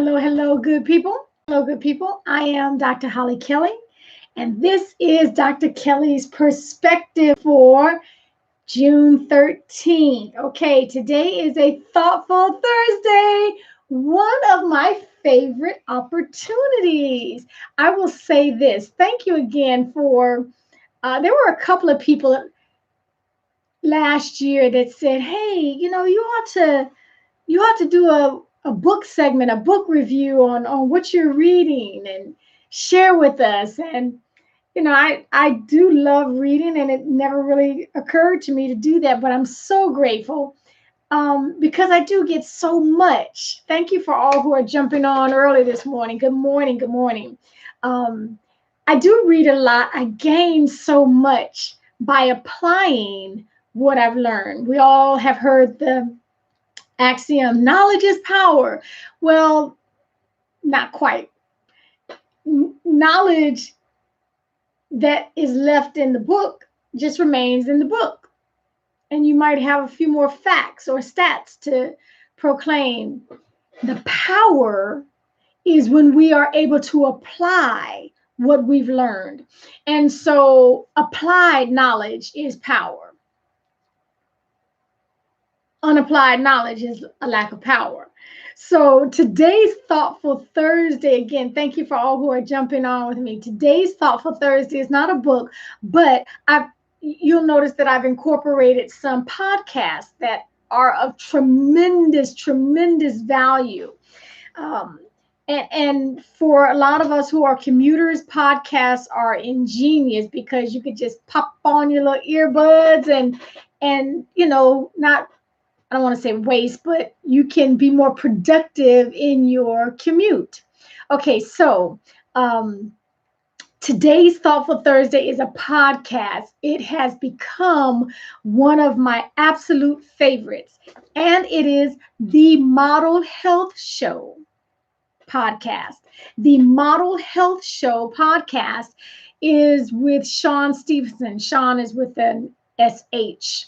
Hello, good people. Hello, good people. I am Dr. Hollie Kelly, and this is Dr. Kelly's perspective for June 13th. Okay, today is a thoughtful Thursday, one of my favorite opportunities. I will say this. Thank you again for, there were a couple of people last year that said, hey, you ought to do a book segment, a book review on what you're reading and share with us. And, I do love reading, and it never really occurred to me to do that, but I'm so grateful because I do get so much. Thank you for all who are jumping on early this morning. Good morning. Good morning. I do read a lot. I gain so much by applying what I've learned. We all have heard the axiom, knowledge is power. Well, not quite. Knowledge that is left in the book just remains in the book. And you might have a few more facts or stats to proclaim. The power is when we are able to apply what we've learned. And so applied knowledge is power. Unapplied knowledge is a lack of power. So today's Thoughtful Thursday, again, thank you for all who are jumping on with me. Today's Thoughtful Thursday is not a book, but you'll notice that I've incorporated some podcasts that are of tremendous value. And for a lot of us who are commuters, podcasts are ingenious because you could just pop on your little earbuds and not, I don't want to say waste, but you can be more productive in your commute. Okay, so today's Thoughtful Thursday is a podcast. It has become one of my absolute favorites, and it is the Model Health Show podcast. The Model Health Show podcast is with Shawn Stevenson. Shawn is with an SH.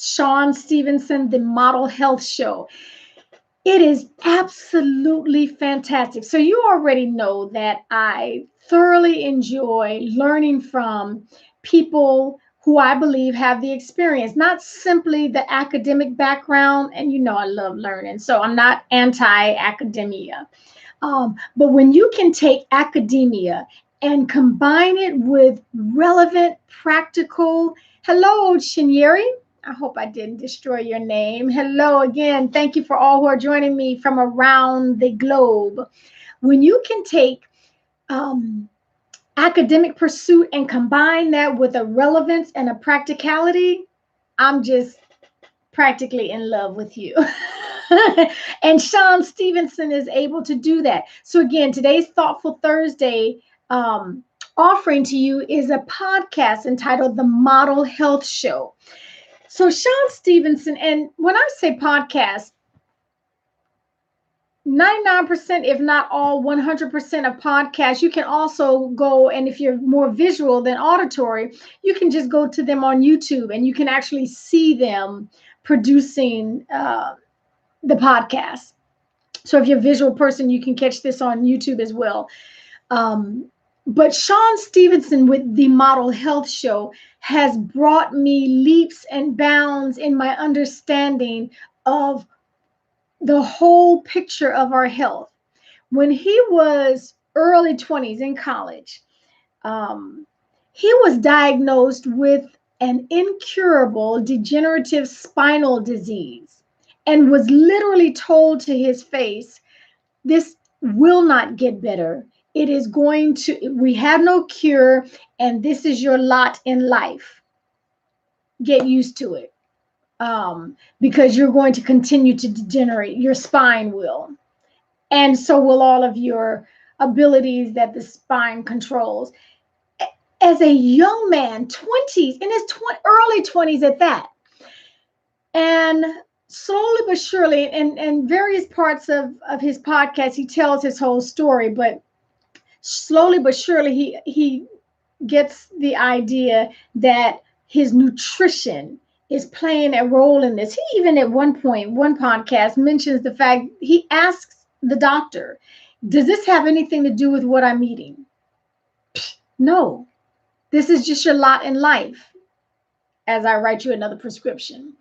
Shawn Stevenson, the Model Health Show. It is absolutely fantastic. So you already know that I thoroughly enjoy learning from people who I believe have the experience, not simply the academic background. And I love learning, so I'm not anti-academia. But when you can take academia and combine it with relevant, practical, hello, Shinyeri. I hope I didn't destroy your name. Hello again. Thank you for all who are joining me from around the globe. When you can take academic pursuit and combine that with a relevance and a practicality, I'm just practically in love with you. And Shawn Stevenson is able to do that. So again, today's Thoughtful Thursday offering to you is a podcast entitled The Model Health Show. So Shawn Stevenson, and when I say podcast, 99%, if not all, 100% of podcasts, you can also go, and if you're more visual than auditory, you can just go to them on YouTube and you can actually see them producing the podcast. So if you're a visual person, you can catch this on YouTube as well. But Shawn Stevenson with the Model Health Show has brought me leaps and bounds in my understanding of the whole picture of our health. When he was early 20s in college, he was diagnosed with an incurable degenerative spinal disease and was literally told to his face, this will not get better. It is going to, we have no cure, and this is your lot in life. Get used to it, because you're going to continue to degenerate. Your spine will. And so will all of your abilities that the spine controls. As a young man, 20s, in his early 20s at that. And slowly but surely, and various parts of his podcast, he tells his whole story, but slowly but surely he gets the idea that his nutrition is playing a role in this. He even at one point, one podcast mentions the fact he asks the doctor. Does this have anything to do with what I'm eating? No. This is just your lot in life as I write you another prescription.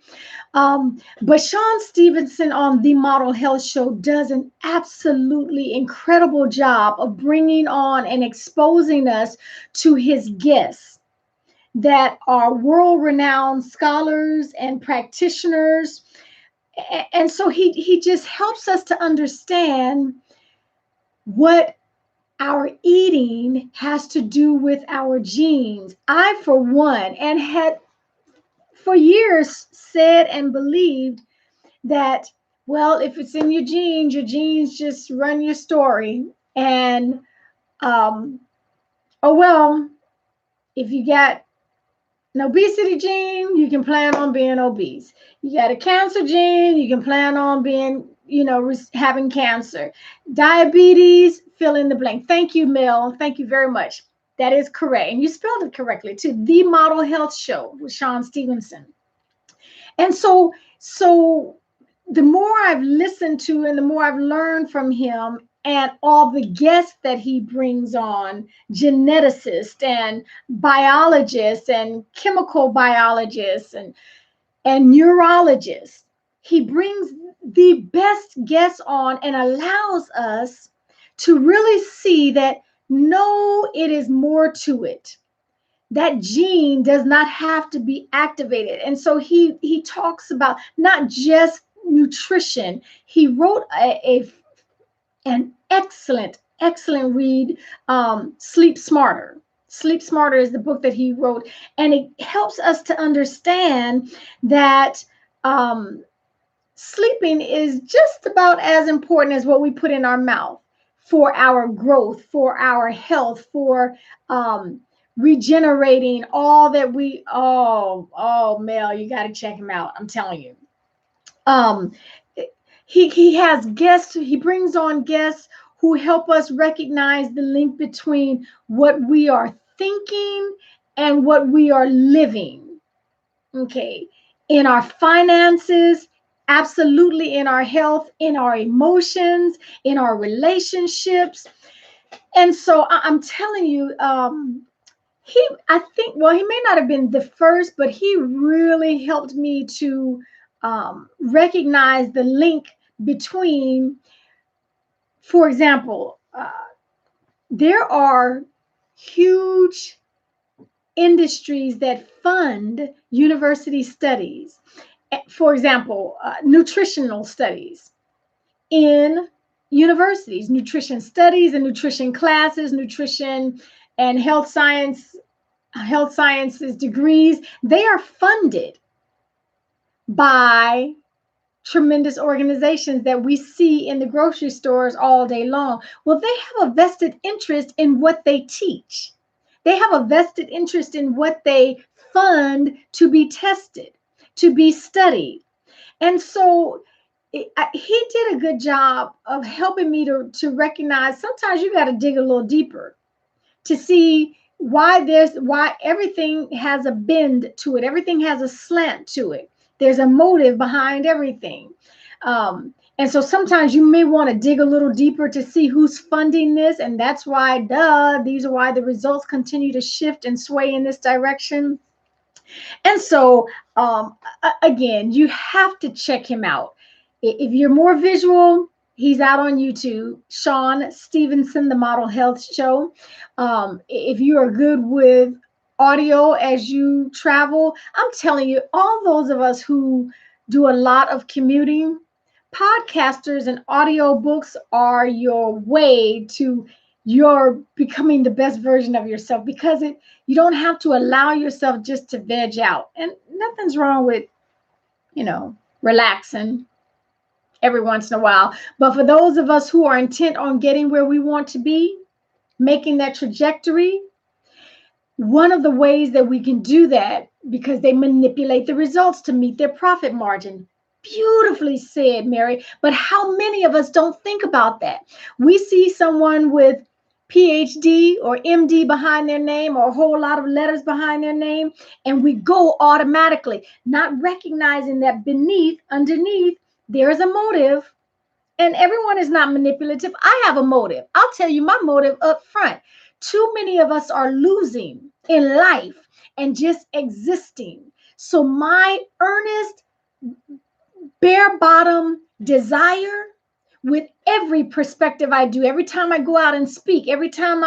But Sean Stevenson on the Model Health Show does an absolutely incredible job of bringing on and exposing us to his guests that are world-renowned scholars and practitioners. And so he just helps us to understand what our eating has to do with our genes. I, for one, and had for years said and believed that, well, if it's in your genes just run your story. And, oh, well, if you got an obesity gene, you can plan on being obese. You got a cancer gene, you can plan on being, having cancer. Diabetes, fill in the blank. Thank you, Mel. Thank you very much. That is correct. And you spelled it correctly too. The Model Health Show with Sean Stevenson. And so the more I've listened to and the more I've learned from him and all the guests that he brings on, geneticists and biologists and chemical biologists and neurologists, he brings the best guests on and allows us to really see that no, it is more to it. That gene does not have to be activated. And so he talks about not just nutrition. He wrote an excellent read, Sleep Smarter. Sleep Smarter is the book that he wrote, and it helps us to understand that sleeping is just about as important as what we put in our mouth for our growth, for our health, for regenerating all that Mel, you got to check him out. I'm telling you. He has guests, he brings on guests who help us recognize the link between what we are thinking and what we are living. Okay. In our finances, absolutely, in our health, in our emotions, in our relationships. And so I'm telling you, I think, well, he may not have been the first, but he really helped me to recognize the link between, for example, there are huge industries that fund university studies. For example, nutritional studies in universities, nutrition studies and nutrition classes, nutrition and health sciences degrees, they are funded by tremendous organizations that we see in the grocery stores all day long. Well, they have a vested interest in what they teach. They have a vested interest in what they fund to be tested, to be studied. And so he did a good job of helping me to recognize sometimes you got to dig a little deeper to see why everything has a bend to it. Everything has a slant to it. There's a motive behind everything. And so sometimes you may want to dig a little deeper to see who's funding this. And that's why, these are why the results continue to shift and sway in this direction. And so, again, you have to check him out. If you're more visual, he's out on YouTube, Sean Stevenson, the Model Health Show. If you are good with audio as you travel, I'm telling you, all those of us who do a lot of commuting, podcasters and audio books are your way to your becoming the best version of yourself, because you don't have to allow yourself just to veg out. And nothing's wrong with, relaxing every once in a while. But for those of us who are intent on getting where we want to be, making that trajectory, one of the ways that we can do that, because they manipulate the results to meet their profit margin. Beautifully said, Mary. But how many of us don't think about that? We see someone with PhD or MD behind their name, or a whole lot of letters behind their name, and we go automatically, not recognizing that underneath, there is a motive. And everyone is not manipulative. I have a motive. I'll tell you my motive up front. Too many of us are losing in life and just existing. So my earnest, bare bottom desire with every perspective I do, every time I go out and speak, every time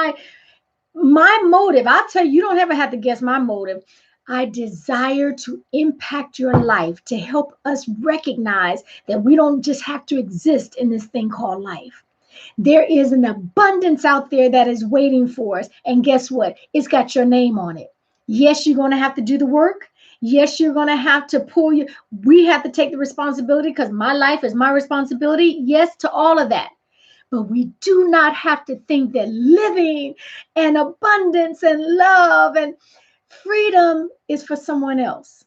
my motive, I'll tell you, you don't ever have to guess my motive. I desire to impact your life, to help us recognize that we don't just have to exist in this thing called life. There is an abundance out there that is waiting for us. And guess what? It's got your name on it. Yes, you're going to have to do the work. Yes, you're going to have to we have to take the responsibility because my life is my responsibility. Yes, to all of that. But we do not have to think that living and abundance and love and freedom is for someone else.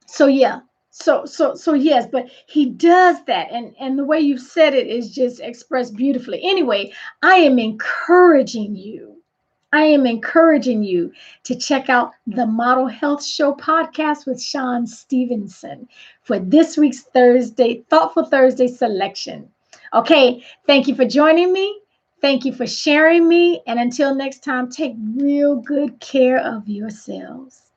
So yeah. So yes, but he does that. And the way you said it is just expressed beautifully. Anyway, I am encouraging you. I am encouraging you to check out the Model Health Show podcast with Sean Stevenson for this week's Thoughtful Thursday selection. Okay, thank you for joining me. Thank you for sharing me. And until next time, take real good care of yourselves.